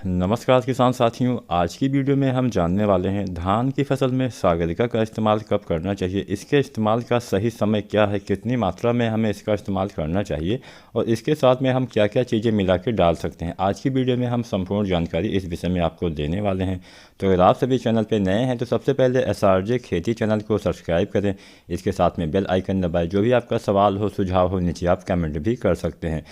नमस्कार किसान साथियों, आज की वीडियो में हम जानने वाले हैं धान की फसल में सागरिका का इस्तेमाल कब करना चाहिए, इसके इस्तेमाल का सही समय क्या है, कितनी मात्रा में हमें इसका इस्तेमाल करना चाहिए और इसके साथ में हम क्या क्या चीज़ें मिला के डाल सकते हैं। आज की वीडियो में हम संपूर्ण जानकारी इस विषय में आपको देने वाले हैं। तो अगर आप सभी चैनल पर नए हैं तो सबसे पहले SRJ खेती चैनल को सब्सक्राइब करें, इसके साथ में बेल आइकन दबाएँ। जो भी आपका सवाल हो, सुझाव हो, नीचे आप कमेंट भी कर सकते हैं।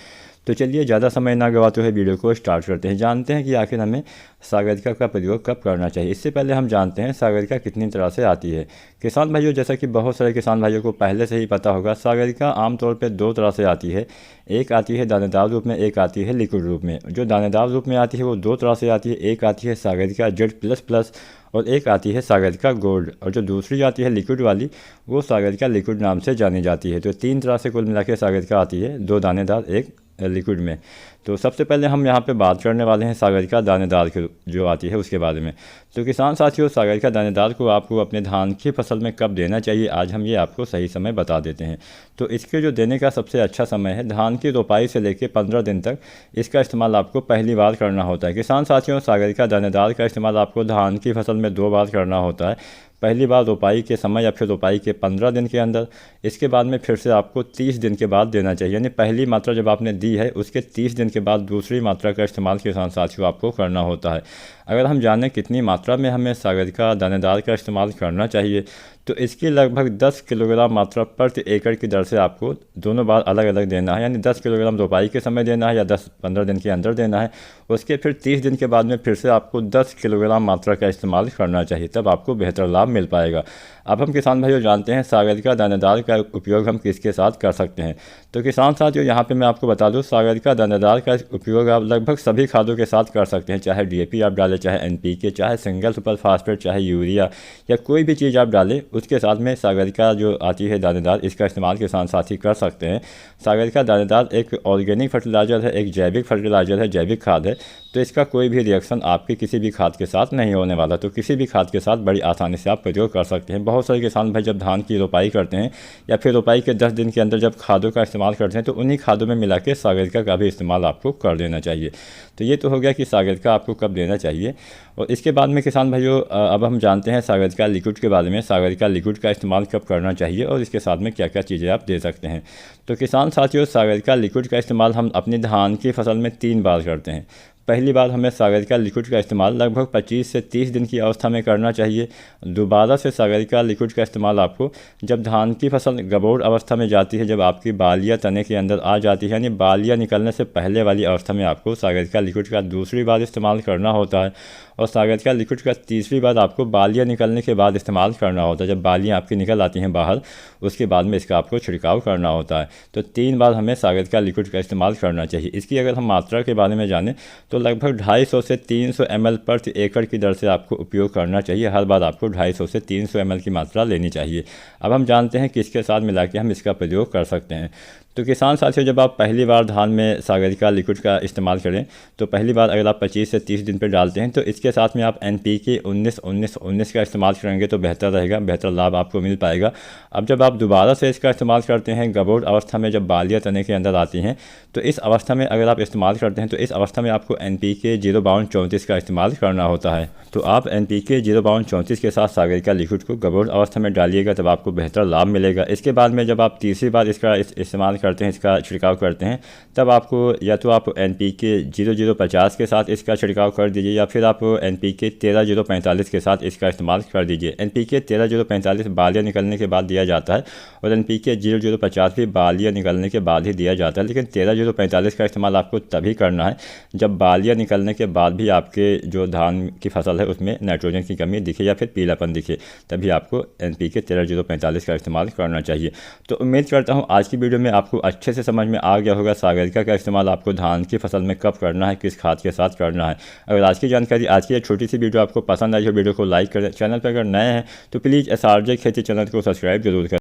तो चलिए ज़्यादा समय ना गवाते हुए वीडियो को स्टार्ट करते हैं। जानते हैं कि आखिर हमें सागरिका का प्रयोग कब करना चाहिए। इससे पहले हम जानते हैं सागरिका कितनी तरह से आती है। किसान भाइयों, जैसा कि बहुत सारे किसान भाइयों को पहले से ही पता होगा, सागरिका आमतौर पर दो तरह से आती है। एक आती है दानेदार रूप में, एक आती है लिक्विड रूप में। जो दानेदार रूप में आती है वो दो तरह से आती है। एक आती है सागरिका Z++ और एक आती है सागरिका गोल्ड, और जो दूसरी आती है लिक्विड वाली वो सागरिका लिक्विड नाम से जानी जाती है। तो तीन तरह से कुल मिला के सागरिका आती है, दो दानेदार एक लिक्विड में। तो सबसे पहले हम यहाँ पे बात करने वाले हैं सागरिका दानेदार की जो आती है उसके बारे में। तो किसान साथियों, सागरिका दानेदार को आपको अपने धान की फसल में कब देना चाहिए, आज हम ये आपको सही समय बता देते हैं। तो इसके जो देने का सबसे अच्छा समय है, धान की रोपाई से लेकर 15 दिन तक इसका इस्तेमाल आपको पहली बार करना होता है। किसान साथियों, सागरिका दानेदार का इस्तेमाल आपको धान की फसल में 2 बार करना होता है। पहली बार रोपाई के समय या फिर रोपाई के 15 दिन के अंदर, इसके बाद में फिर से आपको 30 दिन के बाद देना चाहिए। यानी पहली मात्रा जब आपने दी है उसके 30 दिन के बाद दूसरी मात्रा का इस्तेमाल किसान साथियों आपको करना होता है। अगर हम जानें कितनी मात्रा में हमें सागरिका दानेदार का इस्तेमाल करना चाहिए, तो इसकी लगभग 10 किलोग्राम मात्रा प्रति एकड़ की दर से आपको दोनों बार अलग अलग देना है। यानी 10 किलोग्राम रोपाई के समय देना है या 10-15 दिन के अंदर देना है। उसके फिर 30 दिन के बाद में फिर से आपको 10 किलोग्राम मात्रा का इस्तेमाल करना चाहिए, तब आपको बेहतर लाभ मिल पाएगा। अब हम किसान भाइयों जानते हैं सागरिका दानेदार का उपयोग हम किसके साथ कर सकते हैं। तो किसान साथियों, यहाँ पे मैं आपको बता दूँ, सागरिका दानेदार का उपयोग आप लगभग सभी खादों के साथ कर सकते हैं। चाहे DAP आप डालें, चाहे NPK, चाहे सिंगल सुपर फास्फेट, चाहे यूरिया या कोई भी चीज़ आप डालें, उसके साथ में सागरिका जो आती है दानेदार, इसका इस्तेमाल किसान साथी कर सकते हैं। सागरिका दानेदार एक ऑर्गेनिक फर्टिलाइज़र है, एक जैविक फर्टिलाइज़र है, जैविक खाद है। तो इसका कोई भी रिएक्शन आपकी किसी भी खाद के साथ नहीं होने वाला। तो किसी भी खाद के साथ बड़ी आसानी से आप प्रयोग कर सकते हैं। बहुत सारे किसान भाई जब धान की रोपाई करते हैं या फिर रोपाई के 10 दिन के अंदर जब खादों का इस्तेमाल करते हैं, तो उन्हीं खादों में मिला के सागरिका का भी इस्तेमाल आपको कर देना चाहिए। तो ये तो हो गया कि सागरिका आपको कब देना चाहिए। और इसके बाद में किसान भाइयों, अब हम जानते हैं सागरिका लिक्विड के बारे में। सागरिका लिक्विड का इस्तेमाल कब करना चाहिए और इसके साथ में क्या क्या चीज़ें आप दे सकते हैं। तो किसान साथियों, सागरिका लिक्विड का इस्तेमाल हम अपनी धान की फसल में 3 बार करते हैं। पहली बार हमें सागरिका लिक्विड का इस्तेमाल लगभग 25 से 30 दिन की अवस्था में करना चाहिए। दोबारा से सागरिका लिक्विड का इस्तेमाल आपको जब धान की फसल गबोड़ अवस्था में जाती है, जब आपकी बालियाँ तने के अंदर आ जाती है, यानी बालियाँ निकलने से पहले वाली अवस्था में आपको सागरिका लिक्विड का दूसरी बार इस्तेमाल करना होता है। और सागरिका लिक्विड का तीसरी बार आपको बालियाँ निकलने के बाद इस्तेमाल करना होता है। जब बालियाँ आपकी निकल आती हैं बाहर, उसके बाद में इसका आपको छिड़काव करना होता है। तो 3 बार हमें सागरिका लिक्विड का इस्तेमाल करना चाहिए। इसकी अगर हम मात्रा के बारे में जानें तो लगभग 250 से 300 ml प्रति एकड़ की दर से आपको उपयोग करना चाहिए। हर बार आपको 250 से 300 ml की मात्रा लेनी चाहिए। अब हम जानते हैं किसके साथ मिला के हम इसका प्रयोग कर सकते हैं। तो किसान साथियों, जब आप पहली बार धान में सागरिका लिक्विड का इस्तेमाल करें, तो पहली बार अगर आप 25 से 30 दिन पर डालते हैं, तो इसके साथ में आप NPK 19-19-19 का इस्तेमाल करेंगे तो बेहतर रहेगा, बेहतर लाभ आपको मिल पाएगा। अब जब आप दोबारा से इसका इस्तेमाल करते हैं गबोड़ अवस्था में, जब बालियाँ तने के अंदर आती हैं, तो इस अवस्था में अगर आप इस्तेमाल करते हैं तो इस अवस्था में आपको NPK 052-34 का इस्तेमाल करना होता है। तो आप NPK 052-34 के साथ सागरिका लिक्विड को गबोड़ अवस्था में डालिएगा, तब आपको बेहतर लाभ मिलेगा। इसके बाद में जब आप तीसरी बार इसका इस्तेमाल करते हैं, इसका छिड़काव करते हैं, तब आपको या तो आप NPK 0050 के साथ इसका छिड़काव कर दीजिए या फिर आप NPK 13045 के साथ इसका इस्तेमाल कर दीजिए। NPK 13045 बालियाँ निकलने के बाद दिया जाता है और NPK 0050 भी बालियाँ निकलने के बाद ही दिया जाता है। लेकिन 13045 का इस्तेमाल आपको तभी करना है जब बालियाँ निकलने के बाद भी आपके जो धान की फसल है उसमें नाइट्रोजन की कमी दिखे या फिर पीलापन दिखे, तभी आपको NPK 13045 का इस्तेमाल करना चाहिए। तो उम्मीद करता हूँ आज की वीडियो में आपको अच्छे से समझ में आ गया होगा सागरिका का इस्तेमाल आपको धान की फसल में कब करना है, किस खाद के साथ करना है। अगर आज की जानकारी, आज की ये छोटी सी वीडियो आपको पसंद आई हो, वीडियो को लाइक करें। चैनल पर अगर नए हैं तो प्लीज़ SRJ खेती चैनल को सब्सक्राइब जरूर करें।